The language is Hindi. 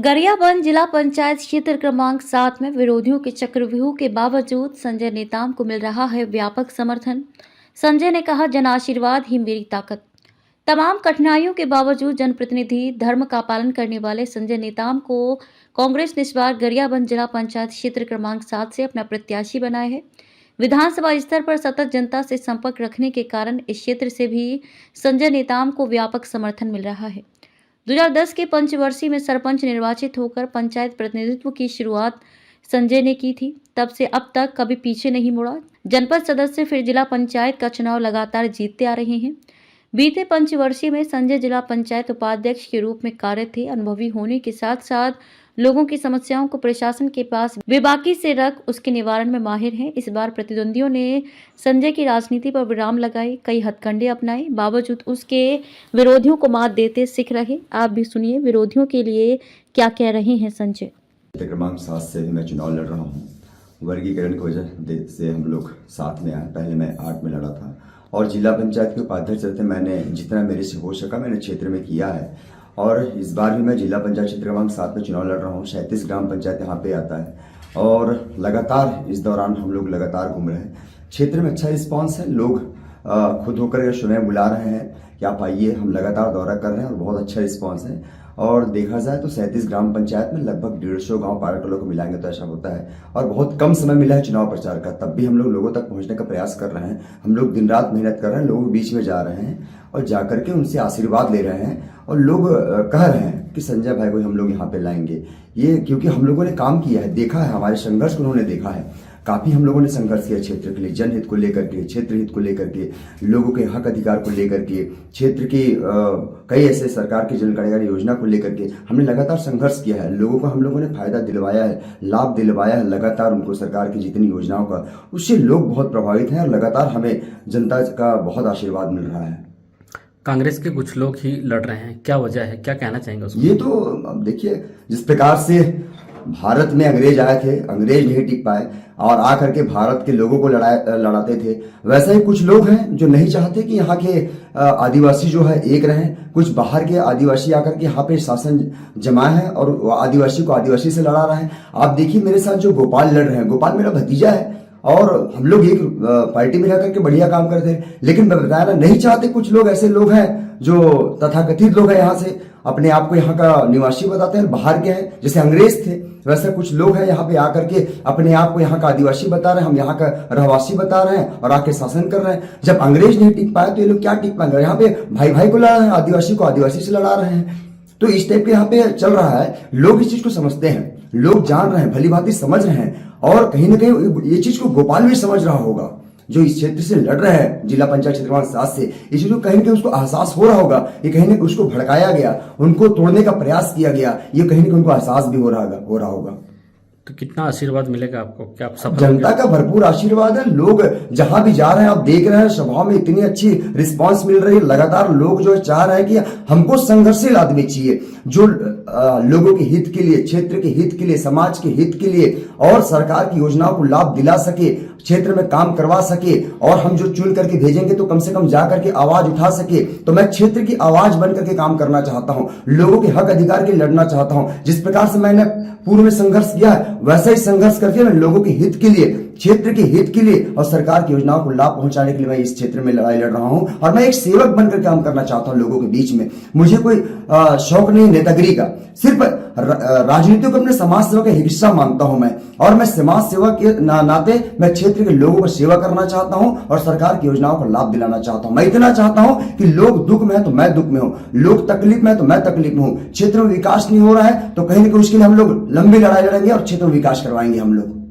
गरियाबंद जिला पंचायत क्षेत्र क्रमांक 7 में विरोधियों के चक्रव्यूह के बावजूद संजय नेताम को मिल रहा है व्यापक समर्थन। संजय ने कहा, जन आशीर्वाद ही मेरी ताकत। तमाम कठिनाइयों के बावजूद जनप्रतिनिधि धर्म का पालन करने वाले संजय नेताम को कांग्रेस ने इस बार गरियाबंद जिला पंचायत क्षेत्र क्रमांक 7 से अपना प्रत्याशी बनाया है। विधानसभा स्तर पर सतत जनता से संपर्क रखने के कारण इस क्षेत्र से भी संजय नेताम को व्यापक समर्थन मिल रहा है। 2010 के पंचवर्षीय में सरपंच निर्वाचित होकर पंचायत प्रतिनिधित्व की शुरुआत संजय ने की थी। तब से अब तक कभी पीछे नहीं मुड़ा। जनपद सदस्य फिर जिला पंचायत का चुनाव लगातार जीतते आ रहे हैं। बीते पंचवर्षीय में संजय जिला पंचायत उपाध्यक्ष के रूप में कार्य थे। अनुभवी होने के साथ साथ लोगों की समस्याओं को प्रशासन के पास बेबाकी से रख उसके निवारण में माहिर हैं। इस बार प्रतिद्वंदियों ने संजय की राजनीति पर विराम लगाए, कई हथकंडे अपनाए, बावजूद उसके विरोधियों को मात देते सिख रहे। आप भी सुनिए विरोधियों के लिए क्या कह रहे हैं संजय। क्रमांक 7 से भी मैं चुनाव लड़ रहा हूँ। वर्गीकरण की वजह से हम लोग साथ में आए। पहले मैं 8 में लड़ा था और जिला पंचायत के उपाध्यक्ष थे। मैंने जितना मेरे से हो सका मैंने क्षेत्र में किया है और इस बार भी मैं जिला पंचायत क्षेत्र क्रमांक 7 में चुनाव लड़ रहा हूँ। 37 ग्राम पंचायत यहाँ पे आता है और लगातार इस दौरान हम लोग लगातार घूम रहे हैं। क्षेत्र में अच्छा रिस्पांस है। लोग खुद होकर स्वयं बुला रहे हैं कि आप आइए। हम लगातार दौरा कर रहे हैं और बहुत अच्छा रिस्पांस है। और देखा जाए तो 37 ग्राम पंचायत में लगभग 150 गांव पाड़ाटोलों को मिलाएंगे तो ऐसा होता है। और बहुत कम समय मिला है चुनाव प्रचार का, तब भी हम लोग लोगों तक पहुंचने का प्रयास कर रहे हैं। हम लोग दिन रात मेहनत कर रहे हैं, लोगों के बीच में जा रहे हैं और जाकर के उनसे आशीर्वाद ले रहे हैं। और लोग कह रहे हैं कि संजय भाई को हम लोग यहाँ पे लाएंगे, ये क्योंकि हम लोगों ने काम किया है, देखा है, हमारे संघर्ष को उन्होंने देखा है। काफी हम लोगों ने संघर्ष किया क्षेत्र के लिए, जनहित को लेकर के, क्षेत्र हित को लेकर के, लोगों के हक अधिकार को लेकर के, क्षेत्र की कई ऐसे सरकार की जन कल्याण योजना को लेकर के हमने लगातार संघर्ष किया है। लोगों को हम लोगों ने फायदा दिलवाया है, लाभ दिलवाया है लगातार उनको। सरकार की जितनी योजनाओं का उससे लोग बहुत प्रभावित हैं और लगातार हमें जनता का बहुत आशीर्वाद मिल रहा है। कांग्रेस के कुछ लोग ही लड़ रहे हैं, क्या वजह है, क्या कहना चाहेंगे उसको? ये तो अब देखिए, जिस प्रकार से भारत में अंग्रेज आए थे, अंग्रेज नहीं टिक पाए और आकर के भारत के लोगों को लड़ाते थे, वैसे ही कुछ लोग हैं जो नहीं चाहते कि यहाँ के आदिवासी जो है एक रहें। कुछ बाहर के आदिवासी आकर के यहाँ पे शासन जमाए हैं और आदिवासी को आदिवासी से लड़ा रहे हैं। आप देखिए मेरे साथ जो गोपाल लड़ रहे हैं, गोपाल मेरा भतीजा है और हम लोग एक पार्टी में रह करके बढ़िया काम करते हैं। लेकिन मैं बताया ना, नहीं चाहते। कुछ लोग ऐसे लोग हैं जो तथाकथित लोग हैं, यहाँ से अपने आप को यहाँ का निवासी बताते हैं, बाहर के हैं, जैसे अंग्रेज थे वैसे कुछ लोग हैं यहाँ पे आकर के अपने आप को यहाँ का आदिवासी बता रहे हैं, हम यहाँ का रहवासी बता रहे हैं और आके शासन कर रहे हैं। जब अंग्रेज नहीं टिक पाए तो ये लोग क्या टिक पाएंगे? यहाँ पे भाई भाई को लड़ा रहे हैं, आदिवासी को आदिवासी से लड़ा रहे हैं। तो इस टाइप के यहाँ पे चल रहा है। लोग इस चीज को समझते हैं, लोग जान रहे हैं, भली भांति समझ रहे हैं और कहीं ना कहीं ये चीज को गोपाल भी समझ रहा होगा जो इस क्षेत्र से लड़ रहे हैं जिला पंचायत क्षेत्र क्रमांक 7 से। इस चीज को कहीं ना कहीं उसको एहसास हो रहा होगा। ये कहीं ना कहीं उसको भड़काया गया, उनको तोड़ने का प्रयास किया गया, ये कहीं ना कहीं उनको एहसास भी हो रहा होगा। तो कितना आशीर्वाद मिलेगा आपको? क्या आप सफल? जनता का भरपूर आशीर्वाद है। लोग जहां भी जा रहे हैं, आप देख रहे हैं सभाओं में इतनी अच्छी रिस्पांस मिल रही है। लगातार लोग जो चाह रहे हैं कि हमको संघर्षशील आदमी चाहिए जो लोगों के हित के लिए, क्षेत्र के हित के लिए, समाज के हित के लिए और सरकार की योजनाओं को लाभ दिला सके, क्षेत्र में काम करवा सके। और हम जो चुन करके भेजेंगे तो कम से कम जा करके आवाज उठा सके। तो मैं क्षेत्र की आवाज बन करके काम करना चाहता हूं, लोगों के हक अधिकार के लिए लड़ना चाहता हूं। जिस प्रकार से मैंने पूर्व में संघर्ष किया है वैसा ही संघर्ष करके मैं लोगों के हित के लिए, क्षेत्र के हित के लिए और सरकार की योजनाओं को लाभ पहुंचाने के लिए मैं इस क्षेत्र में लड़ाई लड़ रहा हूं। और मैं एक सेवक बनकर काम करना चाहता हूं लोगों के बीच में। मुझे कोई शौक नहीं नेतागिरी का, सिर्फ राजनीति को अपने समाज सेवा का हिस्सा मानता हूं मैं। और मैं समाज सेवा के नाते मैं क्षेत्र के लोगों को सेवा करना चाहता हूं और सरकार की योजनाओं को लाभ दिलाना चाहता हूं। मैं इतना चाहता हूं कि लोग दुख में है तो मैं दुख में हूं, लोग तकलीफ में है तो मैं तकलीफ में हूं। क्षेत्र में विकास नहीं हो रहा है तो कहीं ना कहीं उसके लिए हम लोग लंबी लड़ाई लड़ेंगे और क्षेत्र में विकास करवाएंगे हम लोग।